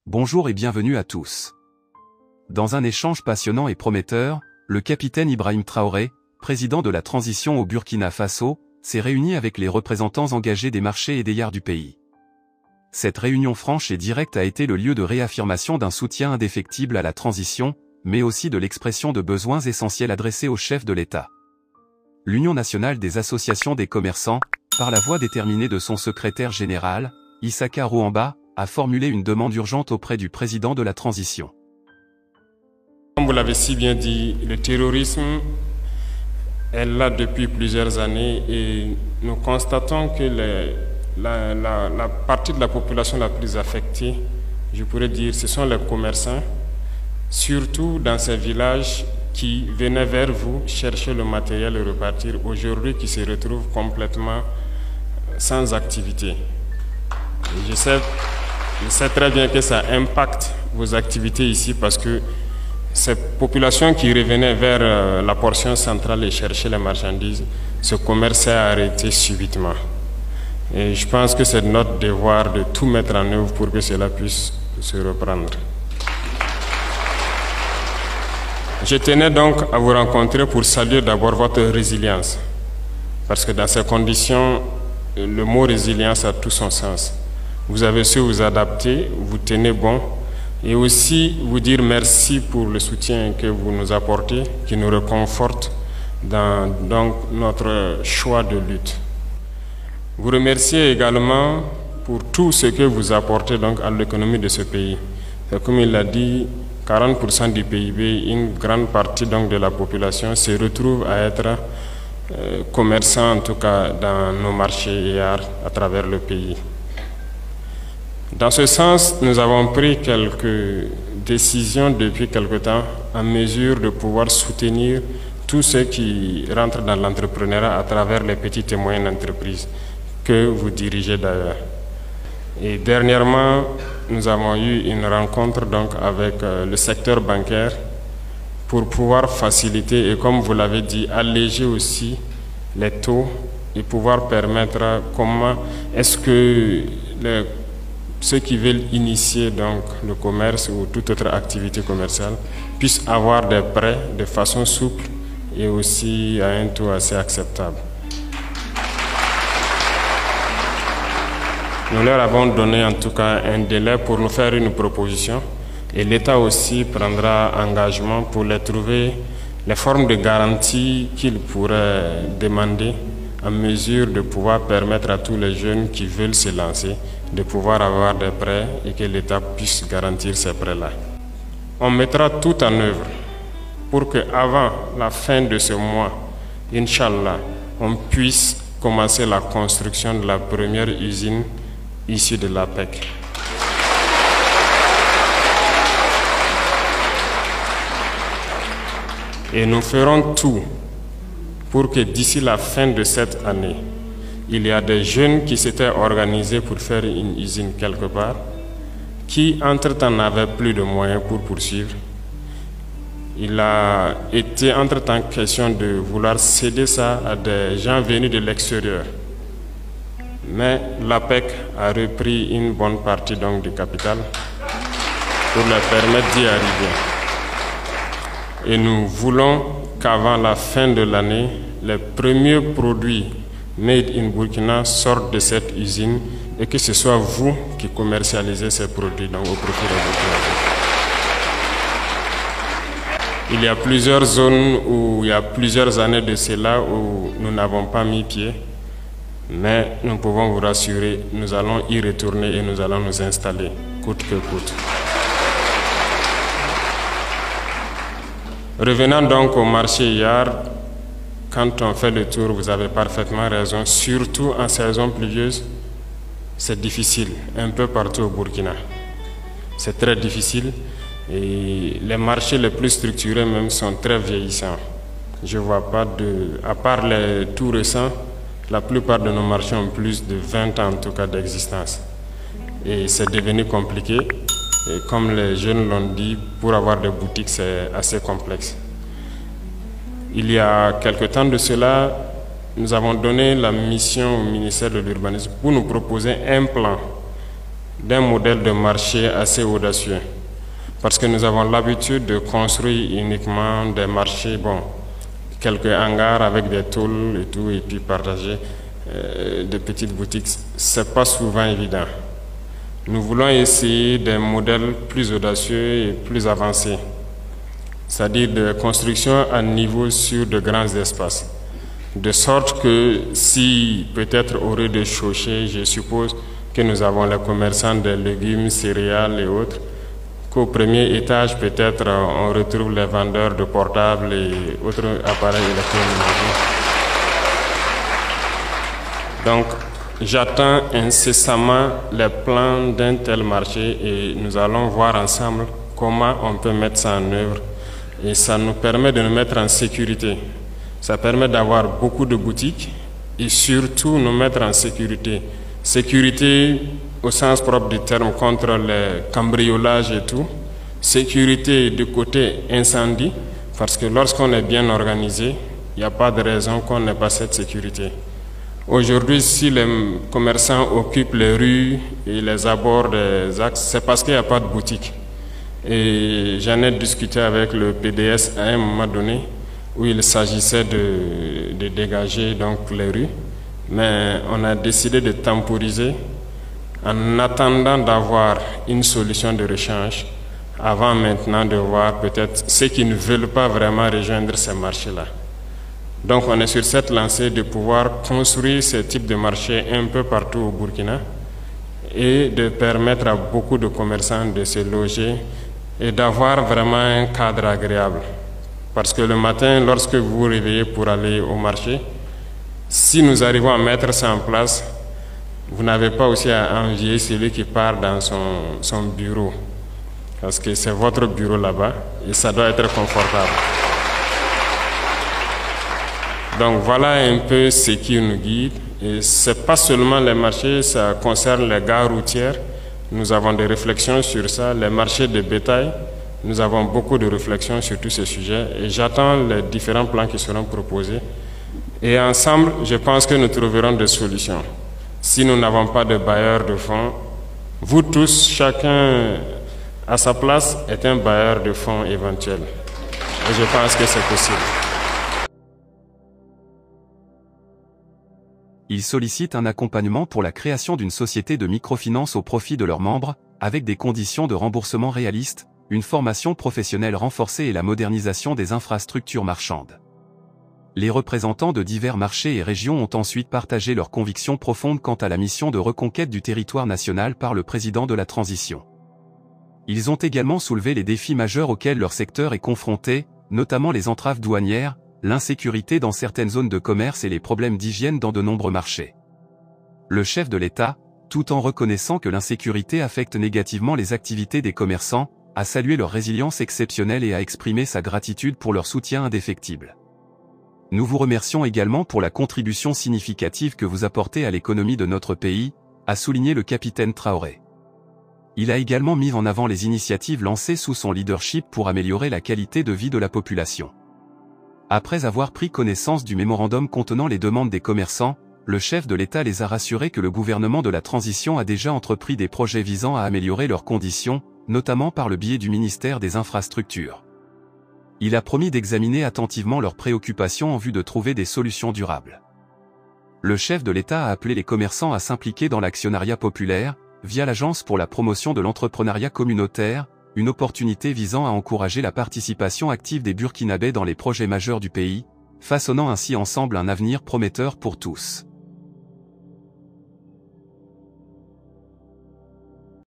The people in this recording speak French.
Bonjour et bienvenue à tous. Dans un échange passionnant et prometteur, le capitaine Ibrahim Traoré, président de la transition au Burkina Faso, s'est réuni avec les représentants engagés des marchés et des yards du pays. Cette réunion franche et directe a été le lieu de réaffirmation d'un soutien indéfectible à la transition, mais aussi de l'expression de besoins essentiels adressés au chef de l'État. L'Union nationale des associations des commerçants, par la voix déterminée de son secrétaire général, Issaka Rouamba, a formulé une demande urgente auprès du président de la transition. Comme vous l'avez si bien dit, le terrorisme est là depuis plusieurs années et nous constatons que la partie de la population la plus affectée, je pourrais dire, ce sont les commerçants, surtout dans ces villages qui venaient vers vous chercher le matériel et repartir, aujourd'hui qui se retrouvent complètement sans activité. Et je sais très bien que ça impacte vos activités ici parce que ces populations qui revenaient vers la portion centrale et chercher les marchandises, ce commerce s'est arrêté subitement. Et je pense que c'est notre devoir de tout mettre en œuvre pour que cela puisse se reprendre. Je tenais donc à vous rencontrer pour saluer d'abord votre résilience. Parce que dans ces conditions, le mot résilience a tout son sens. Vous avez su vous adapter, vous tenez bon, et aussi vous dire merci pour le soutien que vous nous apportez, qui nous réconforte dans donc, notre choix de lutte. Vous remerciez également pour tout ce que vous apportez donc, à l'économie de ce pays. Comme il l'a dit, 40% du PIB, une grande partie donc, de la population se retrouve à être commerçants, en tout cas dans nos marchés et arts à travers le pays. Dans ce sens, nous avons pris quelques décisions depuis quelque temps en mesure de pouvoir soutenir tous ceux qui rentrent dans l'entrepreneuriat à travers les petites et moyennes entreprises que vous dirigez d'ailleurs. Et dernièrement, nous avons eu une rencontre donc avec le secteur bancaire pour pouvoir faciliter et comme vous l'avez dit, alléger aussi les taux et pouvoir permettre comment est-ce que ceux qui veulent initier donc le commerce ou toute autre activité commerciale puissent avoir des prêts de façon souple et aussi à un taux assez acceptable. Nous leur avons donné en tout cas un délai pour nous faire une proposition et l'État aussi prendra engagement pour les trouver les formes de garantie qu'il pourrait demander en mesure de pouvoir permettre à tous les jeunes qui veulent se lancer de pouvoir avoir des prêts et que l'État puisse garantir ces prêts-là. On mettra tout en œuvre pour qu'avant la fin de ce mois, Inch'Allah, on puisse commencer la construction de la première usine issue de l'APEC. Et nous ferons tout pour que d'ici la fin de cette année, il y a des jeunes qui s'étaient organisés pour faire une usine quelque part, qui entre-temps n'avaient plus de moyens pour poursuivre. Il a été entre-temps question de vouloir céder ça à des gens venus de l'extérieur. Mais l'APEC a repris une bonne partie donc, du capital pour leur permettre d'y arriver. Et nous voulons qu'avant la fin de l'année, les premiers produits made in Burkina sortent de cette usine et que ce soit vous qui commercialisez ces produits donc, au profit des Burkinabés. Il y a plusieurs zones où il y a plusieurs années de cela où nous n'avons pas mis pied, mais nous pouvons vous rassurer, nous allons y retourner et nous allons nous installer, coûte que coûte. Revenant donc au marché yard, quand on fait le tour, vous avez parfaitement raison, surtout en saison pluvieuse, c'est difficile, un peu partout au Burkina. C'est très difficile et les marchés les plus structurés même sont très vieillissants. Je ne vois pas à part les tout récents, la plupart de nos marchés ont plus de 20 ans en tout cas d'existence. Et c'est devenu compliqué. Et comme les jeunes l'ont dit, pour avoir des boutiques, c'est assez complexe. Il y a quelque temps de cela, nous avons donné la mission au ministère de l'Urbanisme pour nous proposer un plan d'un modèle de marché assez audacieux. Parce que nous avons l'habitude de construire uniquement des marchés, quelques hangars avec des tôles et tout, et puis partager des petites boutiques. C'est pas souvent évident. Nous voulons essayer des modèles plus audacieux et plus avancés, c'est-à-dire de construction à niveau sur de grands espaces. De sorte que si peut-être au rez-de-chaussée, je suppose que nous avons les commerçants de légumes, céréales et autres, qu'au premier étage peut-être on retrouve les vendeurs de portables et autres appareils électroménagers. Donc j'attends incessamment les plans d'un tel marché et nous allons voir ensemble comment on peut mettre ça en œuvre. Et ça nous permet de nous mettre en sécurité. Ça permet d'avoir beaucoup de boutiques et surtout nous mettre en sécurité. Sécurité au sens propre du terme contre les cambriolages et tout. Sécurité du côté incendie, parce que lorsqu'on est bien organisé, il n'y a pas de raison qu'on n'ait pas cette sécurité. Aujourd'hui, si les commerçants occupent les rues et les abords des axes, c'est parce qu'il n'y a pas de boutique. Et j'en ai discuté avec le PDS à un moment donné, où il s'agissait de dégager donc les rues, mais on a décidé de temporiser en attendant d'avoir une solution de rechange, avant maintenant de voir peut-être ceux qui ne veulent pas vraiment rejoindre ces marchés-là. Donc on est sur cette lancée de pouvoir construire ce type de marché un peu partout au Burkina et de permettre à beaucoup de commerçants de se loger et d'avoir vraiment un cadre agréable. Parce que le matin, lorsque vous vous réveillez pour aller au marché, si nous arrivons à mettre ça en place, vous n'avez pas aussi à envier celui qui part dans son bureau. Parce que c'est votre bureau là-bas et ça doit être confortable. Donc voilà un peu ce qui nous guide. Et ce n'est pas seulement les marchés, ça concerne les gares routières. Nous avons des réflexions sur ça, les marchés de bétail. Nous avons beaucoup de réflexions sur tous ces sujets et j'attends les différents plans qui seront proposés. Et ensemble, je pense que nous trouverons des solutions. Si nous n'avons pas de bailleurs de fonds, vous tous, chacun à sa place, est un bailleur de fonds éventuel. Et je pense que c'est possible. Ils sollicitent un accompagnement pour la création d'une société de microfinance au profit de leurs membres, avec des conditions de remboursement réalistes, une formation professionnelle renforcée et la modernisation des infrastructures marchandes. Les représentants de divers marchés et régions ont ensuite partagé leurs convictions profondes quant à la mission de reconquête du territoire national par le président de la transition. Ils ont également soulevé les défis majeurs auxquels leur secteur est confronté, notamment les entraves douanières, l'insécurité dans certaines zones de commerce et les problèmes d'hygiène dans de nombreux marchés. Le chef de l'État, tout en reconnaissant que l'insécurité affecte négativement les activités des commerçants, a salué leur résilience exceptionnelle et a exprimé sa gratitude pour leur soutien indéfectible. Nous vous remercions également pour la contribution significative que vous apportez à l'économie de notre pays, a souligné le capitaine Traoré. Il a également mis en avant les initiatives lancées sous son leadership pour améliorer la qualité de vie de la population. Après avoir pris connaissance du mémorandum contenant les demandes des commerçants, le chef de l'État les a rassurés que le gouvernement de la transition a déjà entrepris des projets visant à améliorer leurs conditions, notamment par le biais du ministère des Infrastructures. Il a promis d'examiner attentivement leurs préoccupations en vue de trouver des solutions durables. Le chef de l'État a appelé les commerçants à s'impliquer dans l'actionnariat populaire, via l'Agence pour la promotion de l'entrepreneuriat communautaire, une opportunité visant à encourager la participation active des Burkinabés dans les projets majeurs du pays, façonnant ainsi ensemble un avenir prometteur pour tous.